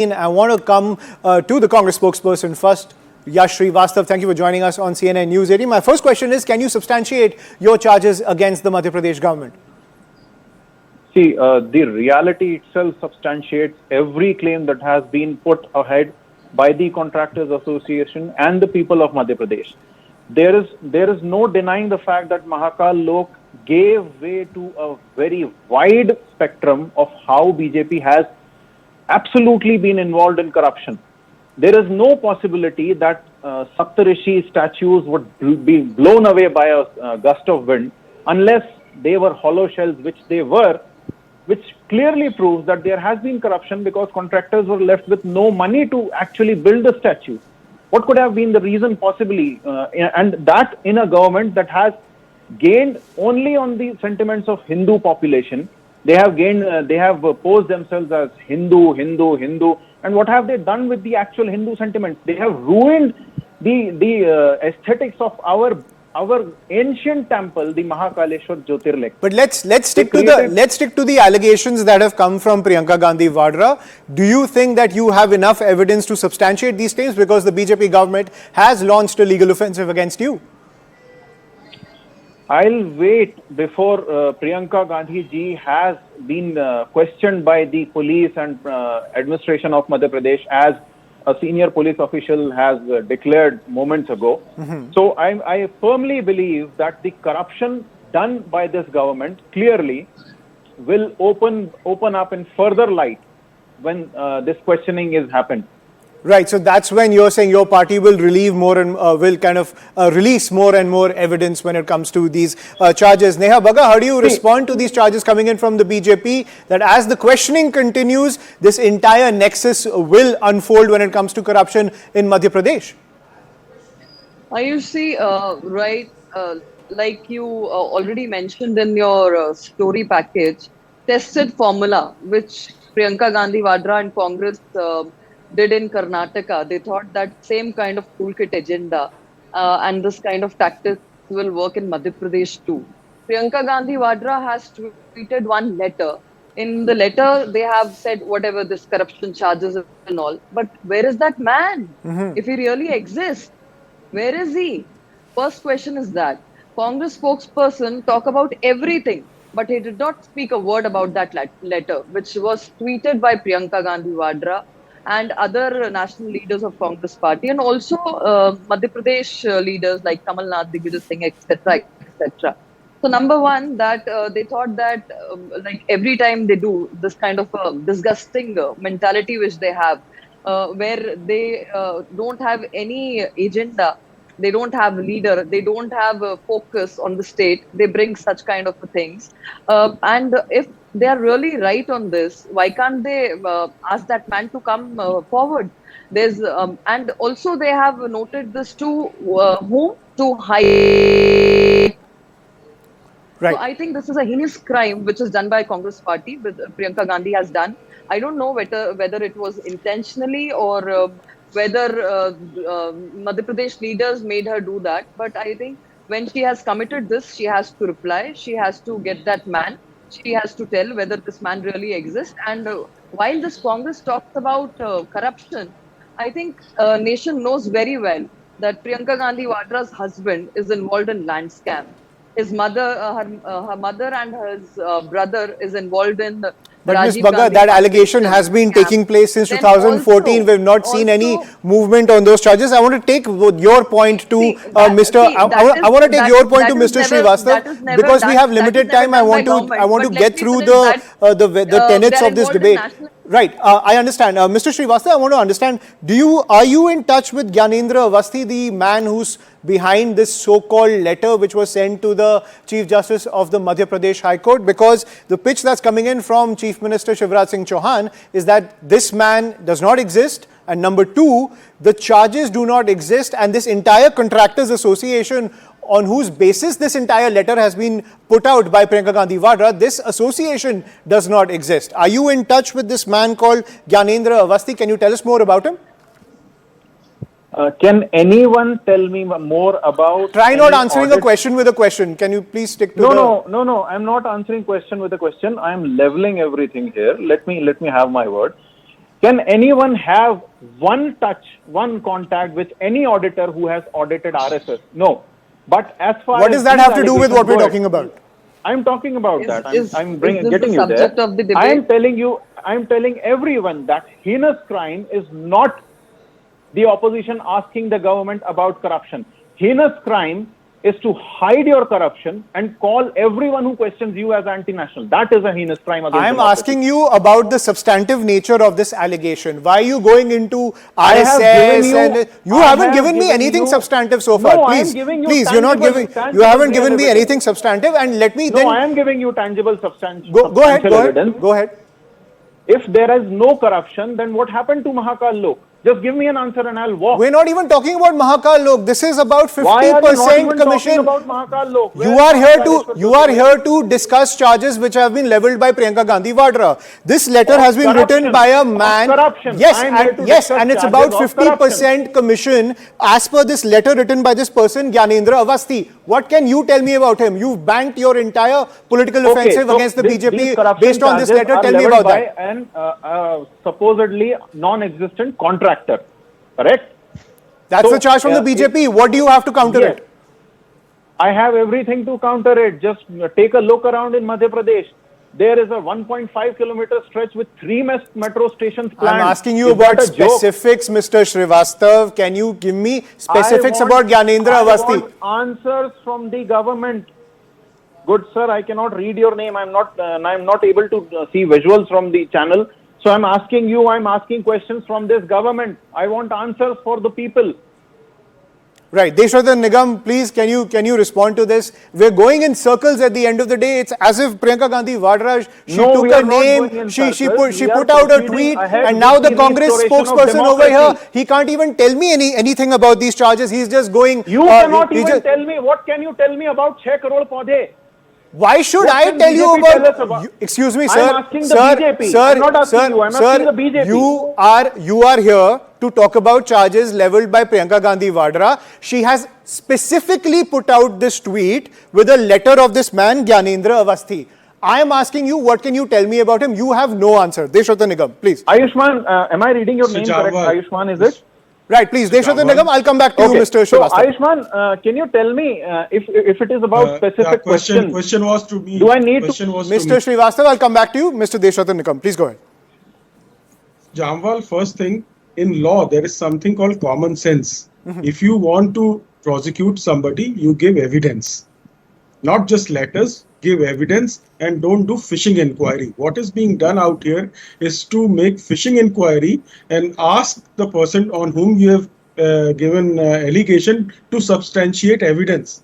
I want to come to the Congress spokesperson first. Yash Shrivastav, thank you for joining us on CNN News 18. My first question is, can you substantiate your charges against the Madhya Pradesh government? See, the reality itself substantiates every claim that has been put ahead by the Contractors Association and the people of Madhya Pradesh. There is no denying the fact that Mahakal Lok gave way to a very wide spectrum of how BJP has absolutely been involved in corruption. There is no possibility that Saptarishi statues would be blown away by a gust of wind unless they were hollow shells, which they were, which clearly proves that there has been corruption because contractors were left with no money to actually build the statue. What could have been the reason possibly? And that in a government that has gained only on the sentiments of Hindu population. They have posed themselves as Hindu, and what have they done with the actual Hindu sentiments? They have ruined the aesthetics of our ancient temple, the Mahakaleshwar Jyotirlik. But let's stick to the allegations that have come from Priyanka Gandhi Vadra. Do you think that you have enough evidence to substantiate these claims, because the BJP government has launched a legal offensive against you? I'll wait before Priyanka Gandhi ji has been questioned by the police and administration of Madhya Pradesh, as a senior police official has declared moments ago. So I firmly believe that the corruption done by this government clearly will open up in further light when this questioning is happened. Right, so that's when you're saying your party will release more and more evidence when it comes to these charges. Neha Bagga, how do you respond to these charges coming in from the BJP that as the questioning continues, this entire nexus will unfold when it comes to corruption in Madhya Pradesh? You see, like you already mentioned in your story package, tested formula, which Priyanka Gandhi Vadra and Congress did in Karnataka. They thought that same kind of toolkit agenda and this kind of tactics will work in Madhya Pradesh too. Priyanka Gandhi Vadra has tweeted one letter. In the letter, they have said whatever this corruption charges and all. But where is that man? If he really exists, where is he? First question is that. Congress spokesperson talk about everything, but he did not speak a word about that letter, which was tweeted by Priyanka Gandhi Vadra and other national leaders of Congress party, and also Madhya Pradesh leaders like Kamal Nath, Digvijay Singh, etc., etc. So number one, that they thought that like every time they do this kind of disgusting mentality which they have, where they don't have any agenda, they don't have a leader, they don't have a focus on the state, they bring such kind of things. And if they are really right on this, why can't they ask that man to come forward? There's and also they have noted this to whom? To hide. Right. So I think this is a heinous crime which is done by Congress party, which Priyanka Gandhi has done. I don't know whether it was intentionally or whether Madhya Pradesh leaders made her do that. But I think when she has committed this, she has to reply. She has to get that man. She has to tell whether this man really exists. And while this Congress talks about corruption, I think nation knows very well that Priyanka Gandhi Vadra's husband is involved in land scam. His mother, her mother and his brother is involved in But Ms. Rajiv Bagga, Gandhi that allegation has been taking place since 2014. We've not seen any movement on those charges. I want to take your point to Mr. Shrivastav, because we have limited time. I want to get through the tenets of this debate. Right, I understand. Mr. Shrivastav, I want to understand, are you in touch with Gyanendra Awasthi, the man who's behind this so-called letter which was sent to the Chief Justice of the Madhya Pradesh High Court? Because the pitch that's coming in from Chief Minister Shivraj Singh Chauhan is that this man does not exist, and number two, the charges do not exist, and this entire Contractors Association on whose basis this entire letter has been put out by Priyanka Gandhi Vadra, this association does not exist. Are you in touch with this man called Gyanendra Awasthi? Can you tell us more about him? Can anyone tell me more about... Try not answering a question with a question. Can you please stick to No. I'm not answering question with a question. I'm leveling everything here. Let me have my word. Can anyone have one touch, one contact with any auditor who has audited RSS? No. But as far What as does that these have to do with what we're allegations talking about? I'm talking about that. I'm is this getting the you there. subject of the debate? I'm telling everyone that heinous crime is not the opposition asking the government about corruption. Heinous crime is to hide your corruption and call everyone who questions you as anti-national. That is a heinous crime against I'm democracy. asking you about the substantive nature of this allegation. Why are you going into I have RSS? given you. You I haven't have given me anything you- substantive so No, far. I am Please, giving you please, you're not tangible- giving. You tangible haven't real given me evidence. anything substantive, and let me No, then I am giving you tangible go ahead. Go ahead. evidence. Go ahead. If there is no corruption, then what happened to Mahakal Lok? Just give me an answer and I'll walk. We're not even talking about Mahakal Lok. This is about Why are you not 50% even commission. talking about Mahakal Lok? You are here to discuss charges which have been leveled by Priyanka Gandhi Vadra. This letter has been written by a man. Corruption. Yes, I am here to yes, discuss and it's charges about of 50% commission as per this letter written by this person, Gyanendra Avasthi. What can you tell me about him? You've banked your entire political offensive against the BJP based on this letter. Tell me about that. An supposedly non-existent contractor, correct? That's the charge from the BJP. What do you have to counter Yes. it? I have everything to counter it. Just take a look around in Madhya Pradesh. There is a 1.5 kilometer stretch with 3 metro stations planned. I'm asking you Is that about a joke? specifics, Mr. Shrivastav. Can you give me specifics about Gyanendra Avasthi? I want answers from the government. Good sir, I cannot read your name. I'm not able to see visuals from the channel. So I'm asking questions from this government. I want answers for the people. Right. Desh Ratan Nigam, please, can you respond to this? We're going in circles at the end of the day. It's as if Priyanka Gandhi Vadra, she took a name, she put out a tweet, and now the Congress spokesperson over here, he can't even tell me anything about these charges. He's just going. You cannot even tell me. What can you tell me about 6 crore paudhe? Why should I tell you about? Excuse me, sir. I'm asking the BJP. I'm not asking you. I'm asking the BJP. You are here to talk about charges leveled by Priyanka Gandhi Vadra. She has specifically put out this tweet with a letter of this man, Gyanendra Avasthi. I am asking you, what can you tell me about him? You have no answer. Desh Ratan Nigam, please. Ayushman, am I reading your name correct? Ayushman, is it? Right, please. Desh Ratan Nigam, I'll come back to you, Mr. Shrivastav. So, Ayushman, can you tell me if it is about specific questions? Question was to me. Do I need to? Mr. Shrivastav, I'll come back to you. Mr. Desh Ratan Nigam, please go ahead. Jamwal, first thing, in law, there is something called common sense. If you want to prosecute somebody, you give evidence. Not just letters, give evidence and don't do phishing inquiry. What is being done out here is to make phishing inquiry and ask the person on whom you have given allegation to substantiate evidence.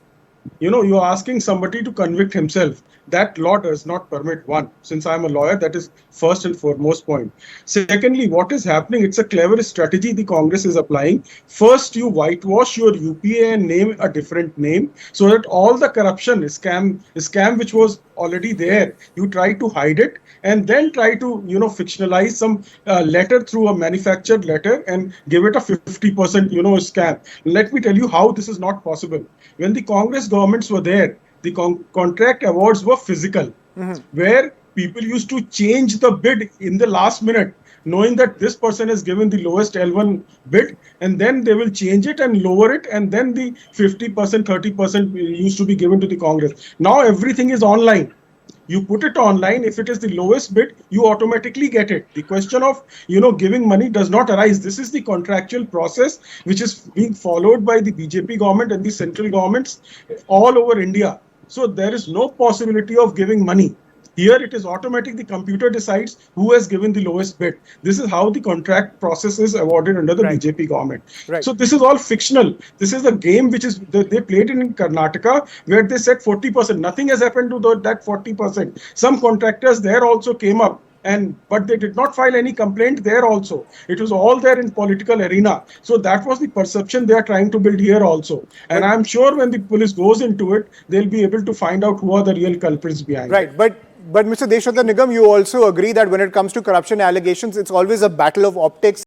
You know, you're asking somebody to convict himself. That law does not permit one. Since I'm a lawyer, that is first and foremost point. Secondly, what is happening? It's a clever strategy the Congress is applying. First, you whitewash your UPA and name a different name so that all the corruption, scam which was already there, you try to hide it and then try to, fictionalize some letter through a manufactured letter and give it a 50%, scam. Let me tell you how this is not possible. When the Congress governments were there, the contract awards were physical, where people used to change the bid in the last minute, knowing that this person has given the lowest L1 bid, and then they will change it and lower it, and then the 50%, 30% used to be given to the Congress. Now everything is online. You put it online. If it is the lowest bid, you automatically get it. The question of, giving money does not arise. This is the contractual process which is being followed by the BJP government and the central governments all over India. So there is no possibility of giving money. Here it is automatic. The computer decides who has given the lowest bid. This is how the contract process is awarded under the BJP government. Right. So this is all fictional. This is a game which is they played in Karnataka where they said 40%. Nothing has happened to that 40%. Some contractors there also came up. But they did not file any complaint there also. It was all there in political arena. So that was the perception they are trying to build here also. And I'm sure when the police goes into it, they'll be able to find out who are the real culprits behind it. Right. But Mr. Desh Ratan Nigam, you also agree that when it comes to corruption allegations, it's always a battle of optics.